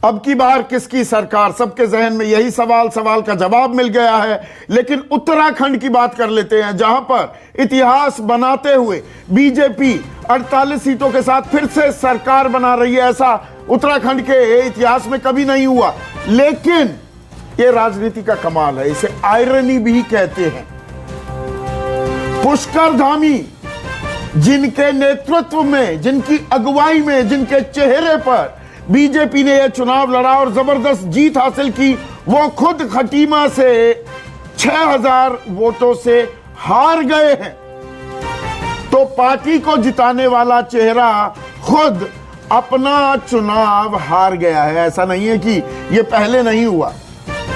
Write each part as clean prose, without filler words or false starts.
अब की बार किसकी सरकार, सबके जहन में यही सवाल का जवाब मिल गया है। लेकिन उत्तराखंड की बात कर लेते हैं, जहां पर इतिहास बनाते हुए बीजेपी 48 सीटों के साथ फिर से सरकार बना रही है। ऐसा उत्तराखंड के इतिहास में कभी नहीं हुआ। लेकिन यह राजनीति का कमाल है, इसे आयरनी भी कहते हैं। पुष्कर धामी, जिनके नेतृत्व में, जिनकी अगुवाई में, जिनके चेहरे पर बीजेपी ने यह चुनाव लड़ा और जबरदस्त जीत हासिल की, वो खुद खटीमा से 6000 वोटों से हार गए हैं। तो पार्टी को जिताने वाला चेहरा खुद अपना चुनाव हार गया है। ऐसा नहीं है कि यह पहले नहीं हुआ,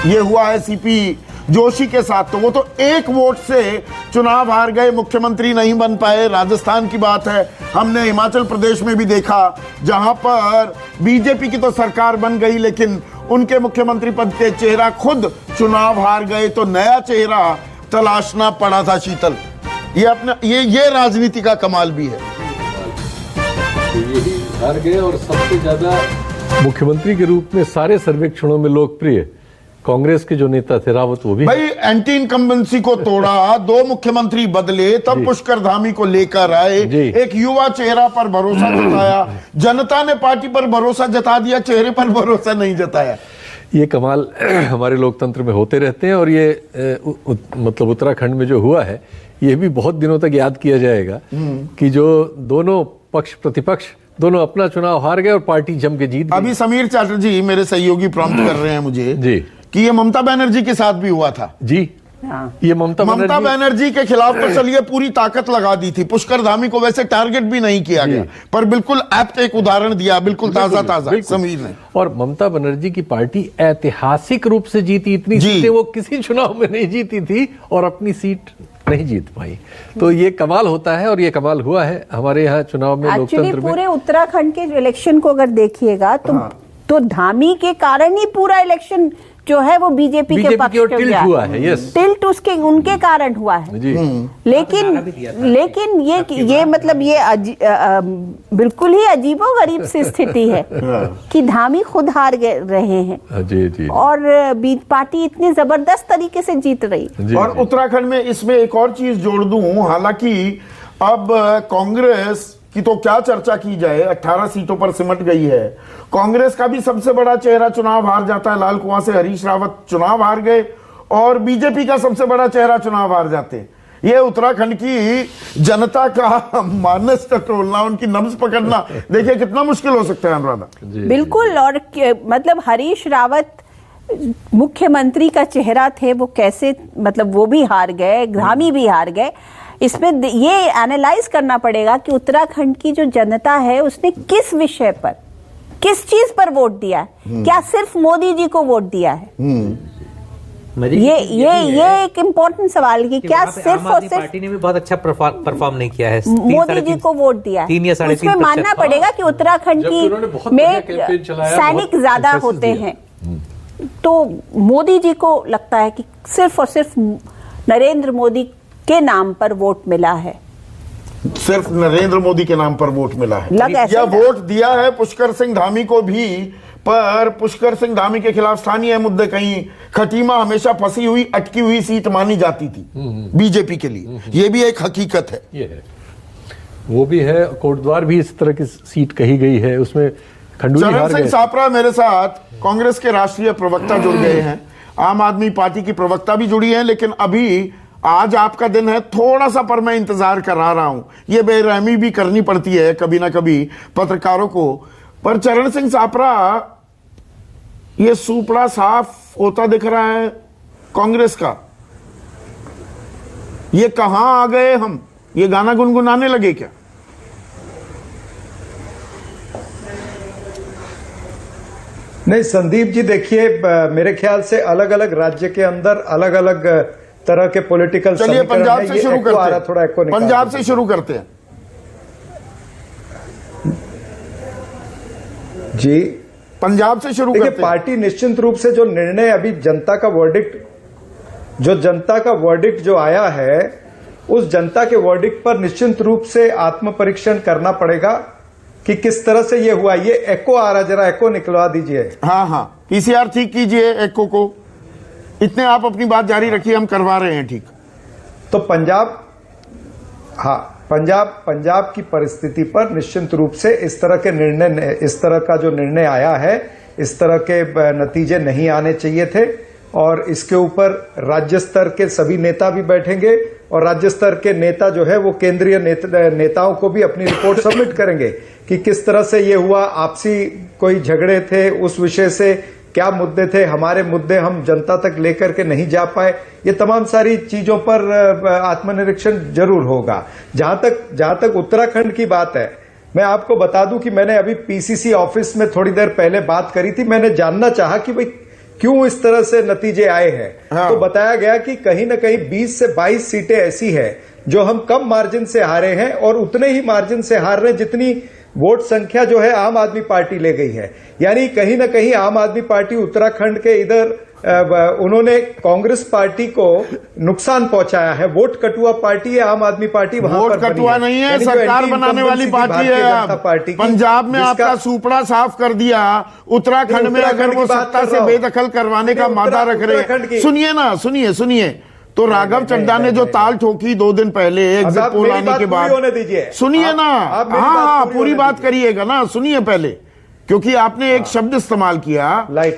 यह हुआ है सीपी जोशी के साथ। तो वो तो एक वोट से चुनाव हार गए, मुख्यमंत्री नहीं बन पाए। राजस्थान की बात है, हमने हिमाचल प्रदेश में भी देखा, जहां पर बीजेपी की तो सरकार बन गई लेकिन उनके मुख्यमंत्री पद के चेहरा खुद चुनाव हार गए। तो नया चेहरा तलाशना पड़ा था। शीतल, ये अपना ये राजनीति का कमाल भी है। यही हार गए और सबसे ज्यादा मुख्यमंत्री के रूप में सारे सर्वेक्षणों में लोकप्रिय कांग्रेस के जो नेता थे रावत, वो भी भाई एंटी इनकम्बेंसी को तोड़ा, 2 मुख्यमंत्री बदले, तब पुष्कर धामी को लेकर आए, एक युवा चेहरा पर भरोसा जताया। जनता ने पार्टी पर भरोसा जता दिया, चेहरे पर भरोसा नहीं जताया। ये कमाल हमारे लोकतंत्र में होते रहते हैं। और ये मतलब उत्तराखंड में जो हुआ है, ये भी बहुत दिनों तक याद किया जाएगा कि जो दोनों पक्ष प्रतिपक्ष दोनों अपना चुनाव हार गए और पार्टी जम के जीत गई। अभी समीर चैटर्जी मेरे सहयोगी प्रॉम्प्ट कर रहे हैं मुझे जी कि ये ममता बनर्जी के साथ भी हुआ था। जी ये ममता बनर्जी के खिलाफ तो चलिए पूरी ताकत लगा दी थी। पुष्कर धामी को वैसे टारगेट भी नहीं किया गया, पर बिल्कुल एप्ट एक उदाहरण दिया, बिल्कुल ताजा समीर ने। और ममता बनर्जी की पार्टी ऐतिहासिक रूप से जीती, इतनी सीटें वो किसी चुनाव में नहीं जीती थी और अपनी सीट नहीं जीत पाई। तो ये कमाल होता है और ये कमाल हुआ है हमारे यहाँ चुनाव में, लोकतंत्र में। पूरे उत्तराखंड के इलेक्शन को अगर देखिएगा तो धामी के कारण ही पूरा इलेक्शन जो है वो बीजेपी के पक्ष में टिल्ट हुआ है। यस, टिल्ट उनके कारण हुआ है। लेकिन ये मतलब ये बिल्कुल ही अजीबोगरीब सी स्थिति है कि धामी खुद हार रहे हैं जी। और पार्टी इतनी जबरदस्त तरीके से जीत रही। और उत्तराखंड में इसमें एक और चीज जोड़ दूं, हालांकि अब कांग्रेस की तो क्या चर्चा की जाए, 18 सीटों पर सिमट गई है। कांग्रेस का भी सबसे बड़ा चेहरा चुनाव हार जाता है, लाल कुआं से हरीश रावत चुनाव हार गए, और बीजेपी का सबसे बड़ा चेहरा चुनाव हार जाते हैं। ये उत्तराखंड की जनता का मानस टटोलना, उनकी नब्ज पकड़ना, देखिए कितना मुश्किल हो सकता है अनुराधा। बिल्कुल। और मतलब हरीश रावत मुख्यमंत्री का चेहरा थे, वो कैसे, मतलब वो भी हार गए, धामी भी हार गए। इसमें ये एनालाइज करना पड़ेगा कि उत्तराखंड की जो जनता है उसने किस विषय पर, किस चीज पर वोट दिया है। क्या सिर्फ मोदी जी को वोट दिया है? ये एक इम्पोर्टेंट सवाल है कि क्या सिर्फ और सिर्फ पार्टी ने भी बहुत अच्छा परफॉर्म नहीं किया है, मोदी जी को वोट दिया है। 3 या 3.5%। उसमें मानना पड़ेगा कि उत्तराखंड की में सैनिक ज्यादा होते हैं, तो मोदी जी को लगता है कि सिर्फ और सिर्फ नरेंद्र मोदी के नाम पर वोट मिला है, सिर्फ नरेंद्र मोदी के नाम पर वोट मिला है। या वोट दिया है पुष्कर सिंह धामी को भी, पर पुष्कर सिंह धामी के खिलाफ स्थानीय मुद्दे, कहीं खटीमा हमेशा फंसी हुई, अटकी हुई सीट मानी जाती थी बीजेपी के लिए। ये भी एक हकीकत है। ये है, वो भी है। कोटद्वार भी इस तरह की सीट कही गई है, उसमें खंडूरी चरण सिंह सापरा मेरे साथ कांग्रेस के राष्ट्रीय प्रवक्ता जुड़ गए हैं, आम आदमी पार्टी की प्रवक्ता भी जुड़ी है। लेकिन अभी आज आपका दिन है, थोड़ा सा पर मैं इंतजार करा रहा हूं। ये बेरहमी भी करनी पड़ती है कभी ना कभी पत्रकारों को। पर चरण सिंह सापरा, ये सुपड़ा साफ होता दिख रहा है कांग्रेस का। ये कहां आ गए हम? ये गाना गुनगुनाने लगे क्या? नहीं संदीप जी, देखिए मेरे ख्याल से अलग अलग राज्य के अंदर अलग अलग तरह के पॉलिटिकल, चलिए पंजाब से शुरू करते हैं। थोड़ा पंजाब से शुरू करते हैं जी। पंजाब से शुरू करते हैं। पार्टी निश्चित रूप से जो निर्णय अभी जनता का वर्डिक्ट जो आया है, उस जनता के वर्डिक्ट पर निश्चित रूप से आत्म परीक्षण करना पड़ेगा कि किस तरह से ये हुआ। ये एको आ रहा, जरा एको निकलवा दीजिए। हाँ हाँ, पीसीआर ठीक कीजिए एको को। इतने आप अपनी बात जारी रखिए, हम करवा रहे हैं ठीक। तो पंजाब की परिस्थिति पर निश्चित रूप से इस तरह का जो निर्णय आया है, इस तरह के नतीजे नहीं आने चाहिए थे। और इसके ऊपर राज्य स्तर के सभी नेता भी बैठेंगे और राज्य स्तर के नेता जो है वो केंद्रीय नेताओं को भी अपनी रिपोर्ट सबमिट करेंगे कि किस तरह से ये हुआ, आपसी कोई झगड़े थे, उस विषय से क्या मुद्दे थे, हमारे मुद्दे हम जनता तक लेकर के नहीं जा पाए, ये तमाम सारी चीजों पर आत्मनिरीक्षण जरूर होगा। जहां तक उत्तराखंड की बात है, मैं आपको बता दूं कि मैंने अभी पीसीसी ऑफिस में थोड़ी देर पहले बात करी थी। मैंने जानना चाहा कि भाई क्यों इस तरह से नतीजे आए हैं। हाँ। तो बताया गया कि कहीं ना कहीं 20 से 22 सीटें ऐसी है जो हम कम मार्जिन से हारे हैं और उतने ही मार्जिन से हार रहे जितनी वोट संख्या जो है आम आदमी पार्टी ले गई है। यानी कहीं ना कहीं आम आदमी पार्टी उत्तराखंड के इधर उन्होंने कांग्रेस पार्टी को नुकसान पहुंचाया है। वोट कटुआ पार्टी है आम आदमी पार्टी, वहां वोट पर कटुआ नहीं है, सरकार बनाने वाली पार्टी है। पार्टी पंजाब में आपका सुपड़ा साफ कर दिया, उत्तराखंड में अगर वो सत्ता से बेदखल करवाने का मादा रख रहे हैं। सुनिए ना, सुनिए तो राघव चड्ढा ने जो ताल ठोकी 2 दिन पहले एग्जिट पोल आने के बाद, सुनिए ना, हाँ पूरी बात करिएगा ना, सुनिए पहले, क्योंकि आपने एक शब्द इस्तेमाल किया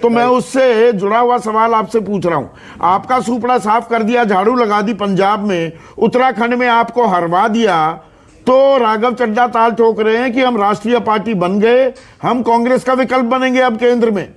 तो मैं उससे जुड़ा हुआ सवाल आपसे पूछ रहा हूं। आपका सुपड़ा साफ कर दिया, झाड़ू लगा दी पंजाब में, उत्तराखंड में आपको हरवा दिया, तो राघव चड्ढा ताल ठोक रहे हैं कि हम राष्ट्रीय पार्टी बन गए, हम कांग्रेस का विकल्प बनेंगे अब केंद्र में।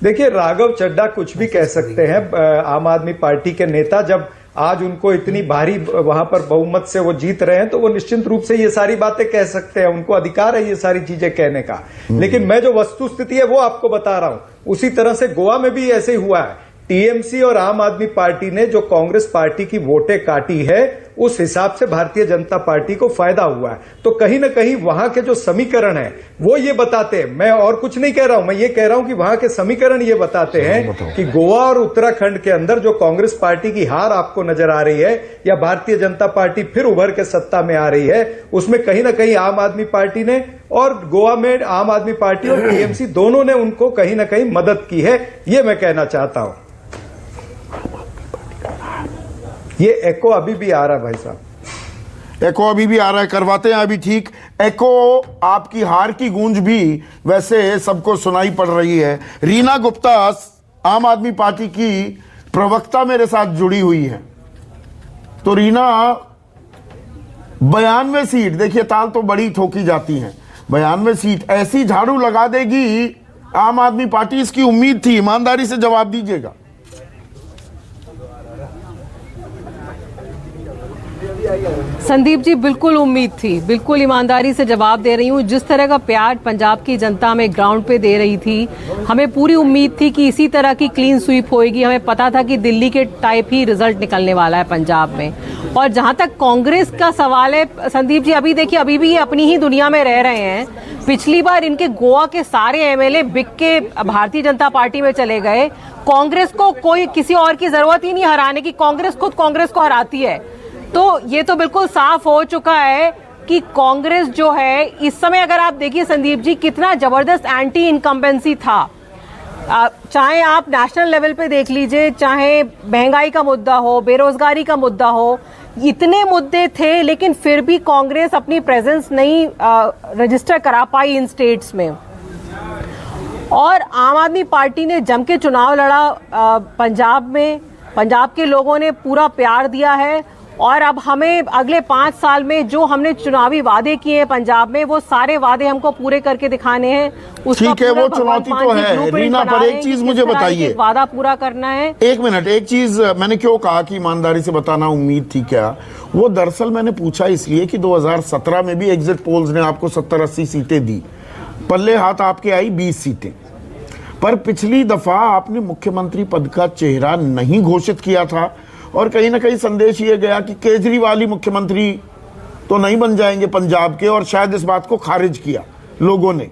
देखिए, राघव चड्ढा कुछ भी कह सकते हैं, आम आदमी पार्टी के नेता जब आज उनको इतनी भारी वहां पर बहुमत से वो जीत रहे हैं तो वो निश्चित रूप से ये सारी बातें कह सकते हैं, उनको अधिकार है ये सारी चीजें कहने का। लेकिन मैं जो वस्तुस्थिति है वो आपको बता रहा हूं। उसी तरह से गोवा में भी ऐसे ही हुआ है। टीएमसी और आम आदमी पार्टी ने जो कांग्रेस पार्टी की वोटें काटी है, उस हिसाब से भारतीय जनता पार्टी को फायदा हुआ है। तो कहीं ना कहीं वहां के जो समीकरण है वो ये बताते हैं, मैं और कुछ नहीं कह रहा हूं, मैं ये कह रहा हूं कि वहां के समीकरण ये बताते हैं कि गोवा और उत्तराखंड के अंदर जो कांग्रेस पार्टी की हार आपको नजर आ रही है या भारतीय जनता पार्टी फिर उभर के सत्ता में आ रही है, उसमें कहीं ना कहीं आम आदमी पार्टी ने, और गोवा में आम आदमी पार्टी और टीएमसी दोनों ने उनको कहीं ना कहीं मदद की है, ये मैं कहना चाहता हूं। ये एको अभी भी आ रहा है भाई साहब, एको अभी भी आ रहा है, करवाते हैं अभी ठीक। एको आपकी हार की गूंज भी वैसे सबको सुनाई पड़ रही है। रीना गुप्ता आम आदमी पार्टी की प्रवक्ता मेरे साथ जुड़ी हुई है। तो रीना, 92 सीट, देखिए ताल तो बड़ी ठोकी जाती है, 92 सीट ऐसी झाड़ू लगा देगी आम आदमी पार्टी, इसकी उम्मीद थी? ईमानदारी से जवाब दीजिएगा। संदीप जी, बिल्कुल उम्मीद थी, बिल्कुल ईमानदारी से जवाब दे रही हूँ। जिस तरह का प्यार पंजाब की जनता में ग्राउंड पे दे रही थी, हमें पूरी उम्मीद थी कि इसी तरह की क्लीन स्वीप होएगी। हमें पता था कि दिल्ली के टाइप ही रिजल्ट निकलने वाला है पंजाब में। और जहां तक कांग्रेस का सवाल है संदीप जी, अभी देखिए, अभी भी ये अपनी ही दुनिया में रह रहे हैं। पिछली बार इनके गोवा के सारे एमएलए बिक के भारतीय जनता पार्टी में चले गए। कांग्रेस को कोई किसी और की जरूरत ही नहीं हराने की, कांग्रेस खुद कांग्रेस को हराती है। तो ये तो बिल्कुल साफ हो चुका है कि कांग्रेस जो है इस समय, अगर आप देखिए संदीप जी, कितना जबरदस्त एंटी इनकम्बेंसी था। चाहे आप नेशनल लेवल पे देख लीजिए, चाहे महंगाई का मुद्दा हो, बेरोजगारी का मुद्दा हो, इतने मुद्दे थे, लेकिन फिर भी कांग्रेस अपनी प्रेजेंस नहीं रजिस्टर करा पाई इन स्टेट्स में। और आम आदमी पार्टी ने जम के चुनाव लड़ा पंजाब में, पंजाब के लोगों ने पूरा प्यार दिया है। और अब हमें अगले 5 साल में जो हमने चुनावी वादे किए हैं पंजाब में, वो सारे वादे हमको पूरे करके दिखाने हैं। ठीक है, वो चुनौती तो है रीना, पर एक चीज मुझे बताइए, वादा पूरा करना है। एक मिनट, एक चीज मैंने क्यों कहा कि ईमानदारी से बताना उम्मीद थी क्या, वो दरअसल मैंने पूछा इसलिए कि 2017 में भी एग्जिट पोल्स ने आपको 70-80 सीटें दी, पल्ले हाथ आपके आई 20 सीटें। पर पिछली दफा आपने मुख्यमंत्री पद का चेहरा नहीं घोषित किया था और कहीं ना कहीं संदेश ये गया कि केजरीवाल ही मुख्यमंत्री तो नहीं बन जाएंगे पंजाब के, और शायद इस बात को खारिज किया लोगों ने।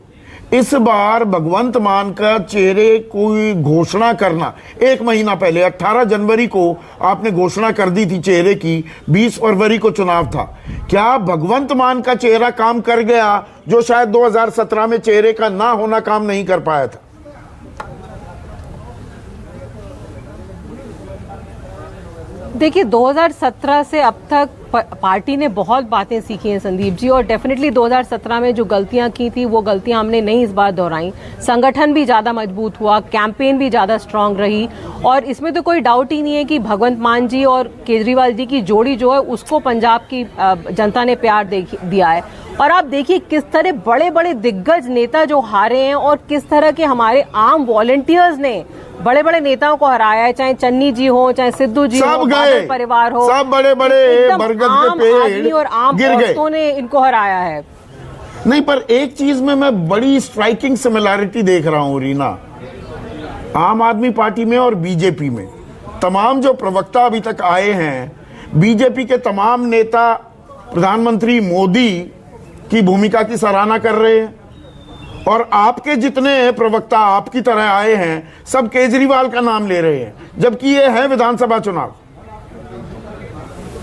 इस बार भगवंत मान का चेहरे कोई घोषणा करना 1 महीना पहले 18 जनवरी को आपने घोषणा कर दी थी चेहरे की, 20 फरवरी को चुनाव था। क्या भगवंत मान का चेहरा काम कर गया जो शायद 2017 में चेहरे का ना होना काम नहीं कर पाया था? देखिए 2017 से अब तक पार्टी ने बहुत बातें सीखी हैं संदीप जी, और डेफिनेटली 2017 में जो गलतियां की थी वो गलतियां हमने नहीं इस बार दोहराई। संगठन भी ज्यादा मजबूत हुआ, कैंपेन भी ज्यादा स्ट्रांग रही, और इसमें तो कोई डाउट ही नहीं है कि भगवंत मान जी और केजरीवाल जी की जोड़ी जो है उसको पंजाब की जनता ने प्यार दिया है। और आप देखिए किस तरह बड़े बड़े दिग्गज नेता जो हारे हैं और किस तरह के हमारे आम वॉलंटियर्स ने बड़े बड़े नेताओं को हराया है, चाहे चन्नी जी हो, चाहे सिद्धू जी हो, बादल परिवार हो, सब बड़े बड़े बरगद के पेड़ और आम औरतों ने इनको हराया है। नहीं, पर एक चीज में मैं बड़ी स्ट्राइकिंग सिमिलैरिटी देख रहा हूं रीना, आम आदमी पार्टी में और बीजेपी में। तमाम जो प्रवक्ता अभी तक आए हैं, बीजेपी के तमाम नेता प्रधानमंत्री मोदी की भूमिका की सराहना कर रहे हैं, और आपके जितने प्रवक्ता आपकी तरह आए हैं सब केजरीवाल का नाम ले रहे हैं, जबकि ये है विधानसभा चुनाव।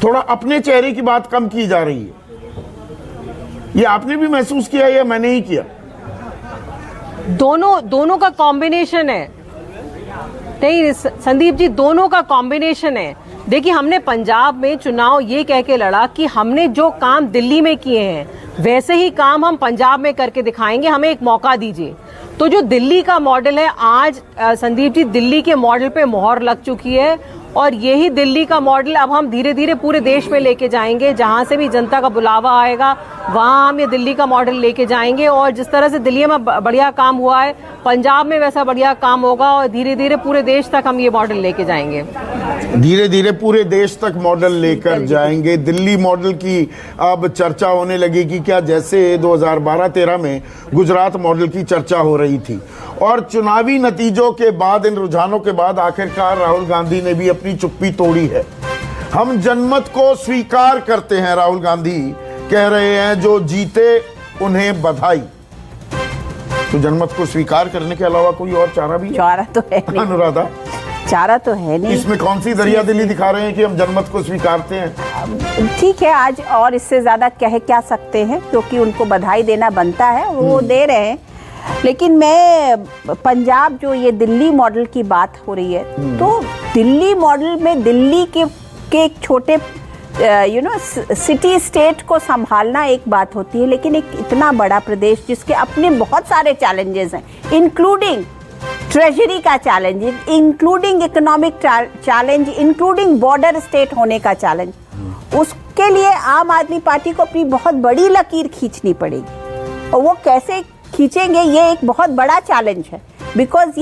थोड़ा अपने चेहरे की बात कम की जा रही है। ये आपने भी महसूस किया या मैंने ही किया? दोनों का कॉम्बिनेशन है। नहीं संदीप जी, दोनों का कॉम्बिनेशन है। देखिए हमने पंजाब में चुनाव ये कह के लड़ा कि हमने जो काम दिल्ली में किए हैं वैसे ही काम हम पंजाब में करके दिखाएंगे, हमें एक मौका दीजिए। तो जो दिल्ली का मॉडल है आज संदीप जी, दिल्ली के मॉडल पे मोहर लग चुकी है, और यही दिल्ली का मॉडल अब हम धीरे धीरे पूरे देश में लेके जाएंगे। जहां से भी जनता का बुलावा आएगा वहां हम ये दिल्ली का मॉडल लेके जाएंगे, और जिस तरह से दिल्ली में बढ़िया काम हुआ है पंजाब में वैसा बढ़िया काम होगा, और धीरे धीरे पूरे देश तक हम ये मॉडल लेके जाएंगे। धीरे धीरे पूरे देश तक मॉडल लेकर जाएंगे। दिल्ली मॉडल की अब चर्चा होने लगेगी क्या, जैसे 2012-13 में गुजरात मॉडल की चर्चा हो रही थी। और चुनावी नतीजों के बाद, इन रुझानों के बाद आखिरकार राहुल गांधी ने भी अपनी चुप्पी तोड़ी है। हम जनमत को स्वीकार करते हैं, राहुल गांधी कह रहे हैं, जो जीते उन्हें बधाई। तो जनमत को स्वीकार करने के अलावा कोई और चारा भी है? चारा तो है नहीं अनुराधा, चारा तो है नहीं। इसमें कौन सी दरियादिली दिखा रहे हैं कि हम जनमत को स्वीकारते हैं? ठीक है, आज और इससे ज्यादा कह क्या सकते हैं, क्योंकि उनको बधाई देना बनता है, वो दे रहे हैं। लेकिन मैं पंजाब जो ये दिल्ली मॉडल की बात हो रही है, तो दिल्ली मॉडल में दिल्ली के एक छोटे सिटी स्टेट को संभालना एक बात होती है, लेकिन एक इतना बड़ा प्रदेश जिसके अपने बहुत सारे चैलेंजेस हैं, इंक्लूडिंग ट्रेजरी का challenge, including economic challenge, including border state होने का चैलेंज, उसके लिए आम आदमी पार्टी को अपनी बहुत बड़ी लकीर खींचनी पड़ेगी। और वो कैसे खींचेंगे, ये एक बहुत बड़ा चैलेंज है, बिकॉज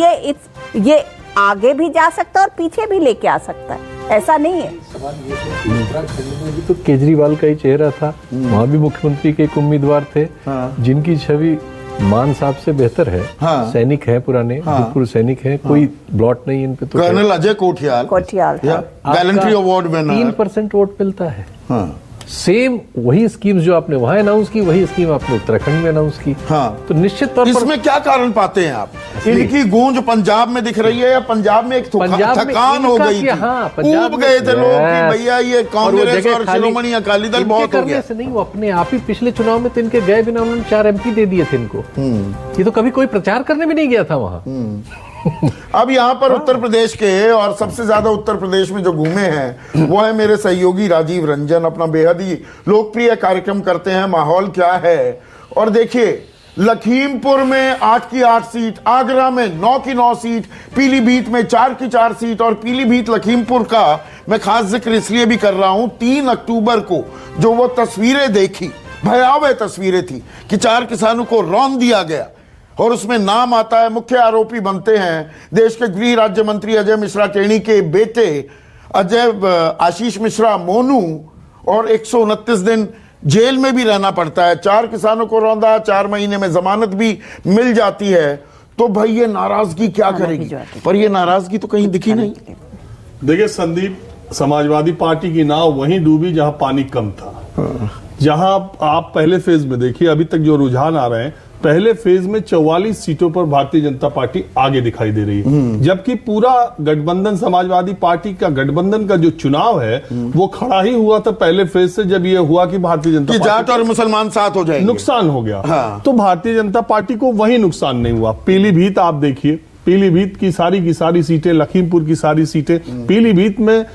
ये आगे भी जा सकता है और पीछे भी लेके आ सकता है, ऐसा नहीं है। उत्तराखंड में भी तो केजरीवाल का ही चेहरा था, वहाँ भी मुख्यमंत्री के एक उम्मीदवार थे जिनकी छवि मान साहब से बेहतर है। सैनिक है पुराने, भूतपूर्व सैनिक है, कोई ब्लॉट नहीं इन पे। तो colonel Ajay Kothiyal gallantry award winner, 3% vote मिलता है। सेम वही स्कीम जो आपने वहां अनाउंस की, वही स्कीम आपने उत्तराखंड में अनाउंस की। तो निश्चित तौर पर इसमें क्या कारण पाते हैं आप? इनकी गूंज पंजाब में दिख रही है, या पंजाब में एक थकान हो गई थी? ऊब गए थे लोग कि भैया ये कांग्रेस और शिरोमणि अकाली दल बहुत हो गया। नहीं, वो अपने आप ही पिछले चुनाव में तो इनके गए बिना उन्होंने 4 MP दे दिए थे इनको। ये तो कभी कोई प्रचार करने भी नहीं गया था वहां। अब यहाँ पर उत्तर प्रदेश के, और सबसे ज्यादा उत्तर प्रदेश में जो घूमे हैं वो है मेरे सहयोगी राजीव रंजन। अपना बेहद ही लोकप्रिय कार्यक्रम करते हैं माहौल क्या है। और देखिए, लखीमपुर में 8 की 8 सीट, आगरा में 9 की 9 सीट, पीलीभीत में 4 की 4 सीट। और पीलीभीत लखीमपुर का मैं खास जिक्र इसलिए भी कर रहा हूं, 3 अक्टूबर को जो वो तस्वीरें देखी, भयावह तस्वीरें थी कि 4 किसानों को रौंद दिया गया, और उसमें नाम आता है, मुख्य आरोपी बनते हैं देश के गृह राज्य मंत्री अजय मिश्रा टेणी के बेटे आशीष मिश्रा मोनू, और 129 दिन जेल में भी रहना पड़ता है। 4 किसानों को रौंदा, 4 महीने में जमानत भी मिल जाती है। तो भाई ये नाराजगी क्या करेगी? पर ये नाराजगी तो कहीं दिखी नहीं। देखिए संदीप, समाजवादी पार्टी की नाव वहीं डूबी जहां पानी कम था। जहां आप पहले फेज में देखिए, अभी तक जो रुझान आ रहे हैं पहले फेज में 44 सीटों पर भारतीय जनता पार्टी आगे दिखाई दे रही है, जबकि पूरा गठबंधन समाजवादी पार्टी का गठबंधन का जो चुनाव है वो खड़ा ही हुआ था पहले फेज से, जब ये हुआ कि भारतीय जनता कि जाट और मुसलमान साथ हो जाएंगे, नुकसान हो गया। हाँ। तो भारतीय जनता पार्टी को वही नुकसान नहीं हुआ। पीलीभीत आप देखिए, पीलीभीत की सारी सीटें, लखीमपुर की सारी सीटें, पीलीभीत में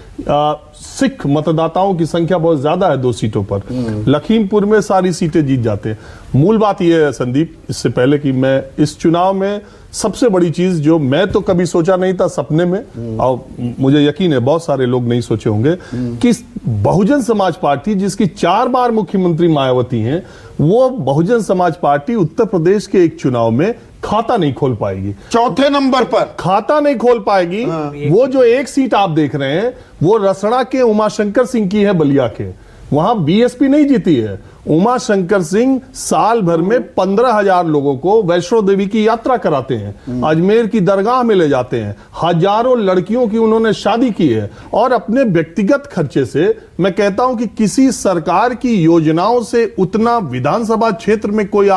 सिख मतदाताओं की संख्या बहुत ज्यादा है 2 सीटों पर, लखीमपुर में सारी सीटें जीत जाते हैं। मूल बात यह है संदीप, इससे पहले कि मैं इस चुनाव में सबसे बड़ी चीज जो मैं तो कभी सोचा नहीं था सपने में, और मुझे यकीन है बहुत सारे लोग नहीं सोचे होंगे, कि बहुजन समाज पार्टी जिसकी 4 बार मुख्यमंत्री मायावती हैं, वो बहुजन समाज पार्टी उत्तर प्रदेश के एक चुनाव में खाता नहीं खोल पाएगी। चौथे नंबर पर खाता नहीं खोल पाएगी। वो जो एक सीट आप देख रहे हैं वो रसड़ा के उमाशंकर सिंह की है, बलिया के, वहां बीएसपी नहीं जीती है। उमाशंकर सिंह साल भर में 15,000 लोगों को वैष्णो देवी की यात्रा कराते हैं, अजमेर की दरगाह में ले जाते हैं, हजारों लड़कियों की उन्होंने शादी की है, और अपने व्यक्तिगत खर्चे से मैं कहता हूं कि किसी सरकार की योजनाओं से उतना विधानसभा क्षेत्र में कोई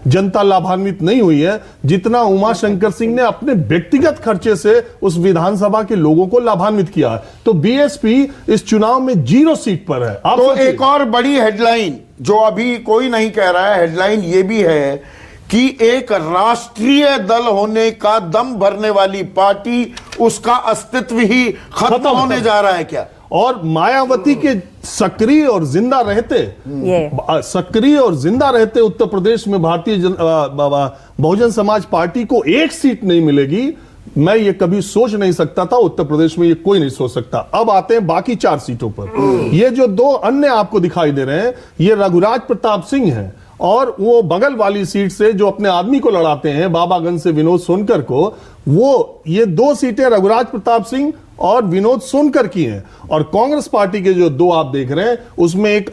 जनता लाभान्वित नहीं हुई है जितना उमाशंकर सिंह ने अपने व्यक्तिगत खर्चे से उस विधानसभा के लोगों को लाभान्वित किया है। तो बीएसपी इस चुनाव में 0 सीट पर है। आप तो एक और बड़ी हेडलाइन जो अभी कोई नहीं कह रहा है, हेडलाइन ये भी है कि एक राष्ट्रीय दल होने का दम भरने वाली पार्टी, उसका अस्तित्व ही खत्म होने जा रहा है क्या? और मायावती के सक्रिय और जिंदा रहते उत्तर प्रदेश में बहुजन समाज पार्टी को 1 सीट नहीं मिलेगी, मैं ये कभी सोच नहीं सकता था। उत्तर प्रदेश में ये कोई नहीं सोच सकता। अब आते हैं बाकी 4 सीटों पर। ये जो 2 अन्य आपको दिखाई दे रहे हैं, ये रघुराज प्रताप सिंह हैं, और वो बगल वाली सीट से जो अपने आदमी को लड़ाते हैं, बाबागंज से विनोद सोनकर को, वो ये 2 सीटें रघुराज प्रताप सिंह और विनोद सोनकर की हैं। और कांग्रेस पार्टी के जो 2 आप देख रहे हैं, उसमें एक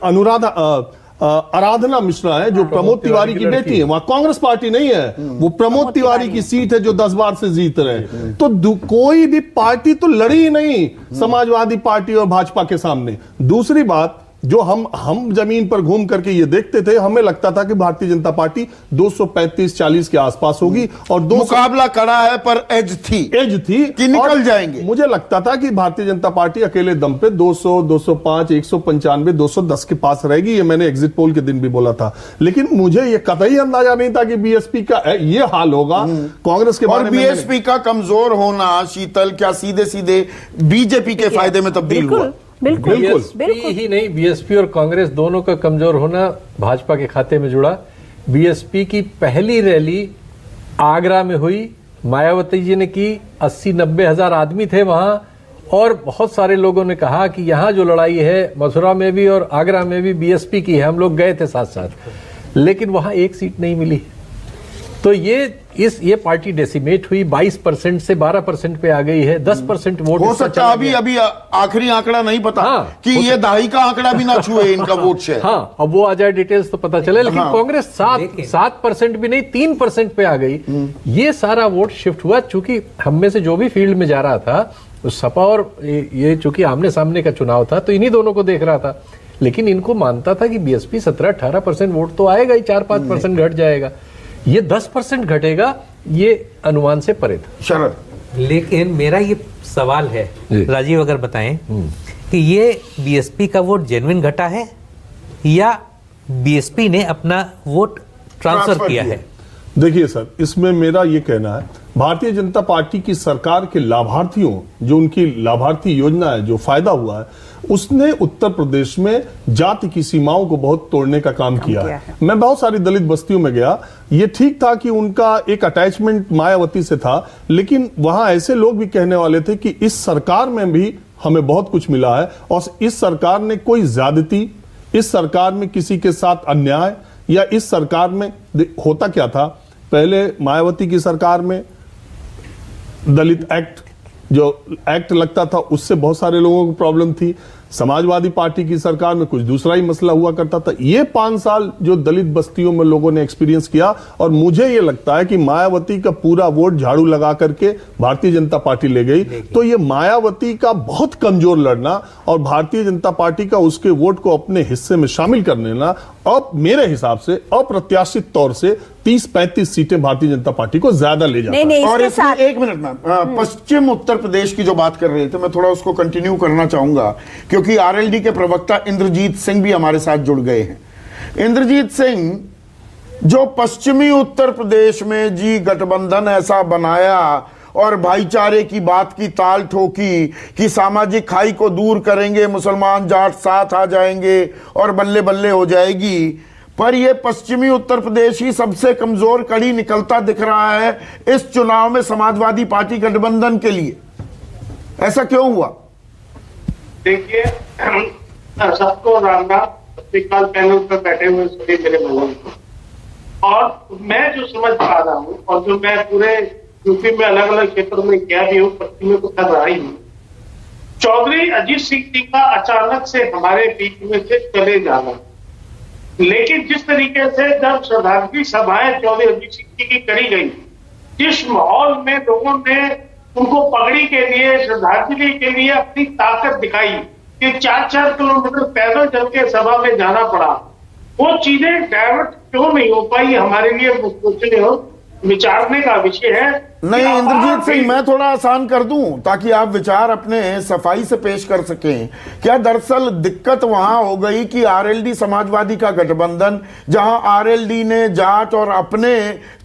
आराधना मिश्रा है जो प्रमोद तिवारी की बेटी है, वहां कांग्रेस पार्टी नहीं है, वो प्रमोद तिवारी की सीट है जो 10 बार से जीत रहे हैं। तो कोई भी पार्टी तो लड़ी ही नहीं समाजवादी पार्टी और भाजपा के सामने। दूसरी बात, जो हम जमीन पर घूम करके ये देखते थे, हमें लगता था कि भारतीय जनता पार्टी 235-40 के आसपास होगी, और मुकाबला कड़ा है पर एज थी कि निकल जाएंगे। मुझे लगता था कि भारतीय जनता पार्टी अकेले दम पे 200, 205, 195, 210 के पास रहेगी। ये मैंने एग्जिट पोल के दिन भी बोला था, लेकिन मुझे ये कतई अंदाजा नहीं था कि बीएसपी का ये हाल होगा। कांग्रेस के बारे में बीएसपी का कमजोर होना, शीतल, क्या सीधे सीधे बीजेपी के फायदे में तब्दील हुआ? बिल्कुल ही नहीं, बीएसपी और कांग्रेस दोनों का कमजोर होना भाजपा के खाते में जुड़ा। बीएसपी की पहली रैली आगरा में हुई, मायावती जी ने की, 80-90 हजार आदमी थे वहां, और बहुत सारे लोगों ने कहा कि यहां जो लड़ाई है मथुरा में भी और आगरा में भी बीएसपी की है। हम लोग गए थे साथ साथ, लेकिन वहां 1 सीट नहीं मिली। तो ये पार्टी डेसिमेट हुई, 22% से 12% पे आ गई है, 10% वोट हो सकता है। अभी आखिरी आंकड़ा नहीं पता, कि ये दहाई का आंकड़ा भी ना छुए इनका वोट शेयर। हाँ, अब वो आ जाए डिटेल्स तो पता चले। लेकिन कांग्रेस 7% भी नहीं, 3% पे आ गई। ये सारा वोट शिफ्ट हुआ, चूंकि हम में से जो भी फील्ड में जा रहा था, उस सपा और ये चूंकि आमने सामने का चुनाव था, तो इन्हीं दोनों को देख रहा था। लेकिन इनको मानता था कि बीएसपी 17-18% वोट तो आएगा ही, 4-5% घट जाएगा। ये 10% घटेगा, ये अनुमान से परे था। शरद, लेकिन मेरा ये सवाल है, राजीव अगर बताएं कि ये बीएसपी का वोट जेन्युइन घटा है या बीएसपी ने अपना वोट ट्रांसफर किया है? देखिए सर, इसमें मेरा ये कहना है, भारतीय जनता पार्टी की सरकार के लाभार्थियों, जो उनकी लाभार्थी योजना है, जो फायदा हुआ है, उसने उत्तर प्रदेश में जाति की सीमाओं को बहुत तोड़ने का काम किया है। मैं बहुत सारी दलित बस्तियों में गया। ये ठीक था कि उनका एक अटैचमेंट मायावती से था, लेकिन वहां ऐसे लोग भी कहने वाले थे कि इस सरकार में भी हमें बहुत कुछ मिला है, और इस सरकार ने कोई ज्यादती, इस सरकार में किसी के साथ अन्याय, या इस सरकार में होता क्या था, पहले मायावती की सरकार में दलित एक्ट, जो एक्ट लगता था, उससे बहुत सारे लोगों को प्रॉब्लम थी। समाजवादी पार्टी की सरकार में कुछ दूसरा ही मसला हुआ करता था। ये 5 साल जो दलित बस्तियों में लोगों ने एक्सपीरियंस किया, और मुझे ये लगता है कि मायावती का पूरा वोट झाड़ू लगा करके भारतीय जनता पार्टी ले गई। तो ये मायावती का बहुत कमजोर लड़ना और भारतीय जनता पार्टी का उसके वोट को अपने हिस्से में शामिल कर लेना, अब मेरे हिसाब से अप्रत्याशित तौर से 30-35 सीटें भारतीय जनता पार्टी को ज्यादा ले जाता है। और इसमें एक मिनट में पश्चिम उत्तर प्रदेश की जो बात कर रहे थे, मैं थोड़ा उसको कंटिन्यू करना चाहूंगा, क्योंकि आरएलडी के प्रवक्ता इंद्रजीत सिंह भी हमारे साथ जुड़ गए हैं। इंद्रजीत सिंह, जो पश्चिमी उत्तर प्रदेश में जी गठबंधन ऐसा बनाया और भाईचारे की बात की ताल ठोकी कि सामाजिक खाई को दूर करेंगे, मुसलमान जाट साथ आ जाएंगे और बल्ले बल्ले हो जाएगी, पर यह पश्चिमी उत्तर प्रदेश ही सबसे कमजोर कड़ी निकलता दिख रहा है इस चुनाव में समाजवादी पार्टी गठबंधन के लिए। ऐसा क्यों हुआ? देखिए, सबको राम राम, विकल्प पैनल पर बैठे हुए सभी मेरे भाइयों को, और मैं जो समझ पा रहा हूँ और जो मैं पूरे यूपी में अलग अलग क्षेत्रों में गया भी हूँ, पश्चिम में तो कर रहा ही हूँ, चौधरी अजीत सिंह जी का अचानक से हमारे बीच में से चले जाना, लेकिन जिस तरीके से जब श्रद्धांजलि सभाएं चौधरी अजीत सिंह जी की करी गई, जिस माहौल में लोगों ने उनको पगड़ी के लिए, श्रद्धांजलि के लिए अपनी ताकत दिखाई कि 4-4 किलोमीटर पैदल चल के सभा में जाना पड़ा, वो चीजें डायवर्ट क्यों नहीं हो पाई, हमारे लिए सोचने और विचारने का विषय है। नहीं इंद्रजीत सिंह, मैं थोड़ा आसान कर दूं ताकि आप विचार अपने सफाई से पेश कर सकें। क्या दरअसल दिक्कत वहां हो गई कि आरएलडी समाजवादी का गठबंधन, जहां आरएलडी ने जाट और अपने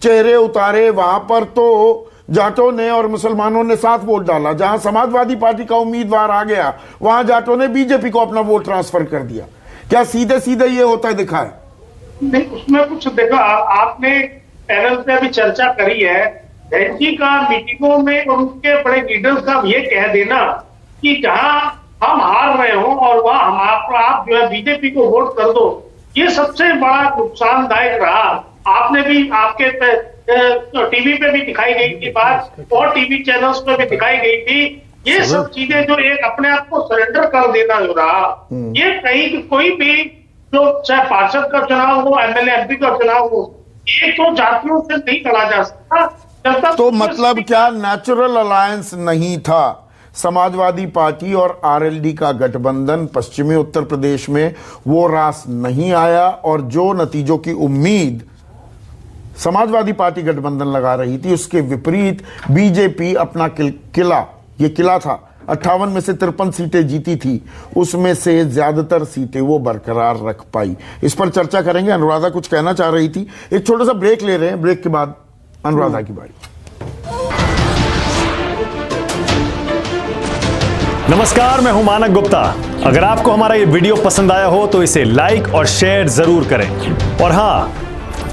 चेहरे उतारे, वहां पर तो जाटों ने और मुसलमानों ने साथ वोट डाला, जहां समाजवादी पार्टी का उम्मीदवार आ गया वहां जाटों ने बीजेपी को अपना वोट ट्रांसफर कर दिया। क्या सीधे सीधे ये होता है दिखा है? नहीं, उसमें कुछ देखो, आपने पैनल पे अभी चर्चा करी है, एनजी का मीटिंगों में उनके बड़े लीडर्स का ये कह देना कि जहां हम हार रहे हो और वहां हम आप जो है बीजेपी को वोट कर दो, ये सबसे बड़ा नुकसानदायक रहा। आपने भी, आपके टीवी पे भी दिखाई गई थी बात, और टीवी चैनल्स पे भी दिखाई गई थी। ये सब चीजें जो एक अपने आप को सरेंडर कर देना जो रहा, ये कहीं कोई भी जो चाहे पार्षद का चुनाव हो, एमएलए एमपी का चुनाव हो, ये तो जातियों से नहीं लड़ा जा सकता। तो मतलब क्या नेचुरल अलायंस नहीं था? समाजवादी पार्टी और आरएलडी का गठबंधन पश्चिमी उत्तर प्रदेश में वो रास नहीं आया, और जो नतीजों की उम्मीद समाजवादी पार्टी गठबंधन लगा रही थी उसके विपरीत बीजेपी अपना किला, ये किला था, 58 में से 53 सीटें जीती थी, उसमें से ज्यादातर सीटें वो बरकरार रख पाई। इस पर चर्चा करेंगे। अनुराधा कुछ कहना चाह रही थी, एक छोटा सा ब्रेक ले रहे हैं, ब्रेक के बाद अनुराधा की बारी। नमस्कार, मैं हूं मानक गुप्ता। अगर आपको हमारा ये वीडियो पसंद आया हो तो इसे लाइक और शेयर जरूर करें, और हां,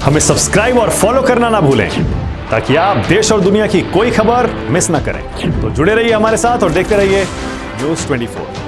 हमें सब्सक्राइब और फॉलो करना ना भूलें ताकि आप देश और दुनिया की कोई खबर मिस ना करें। तो जुड़े रहिए हमारे साथ और देखते रहिए न्यूज़ 24।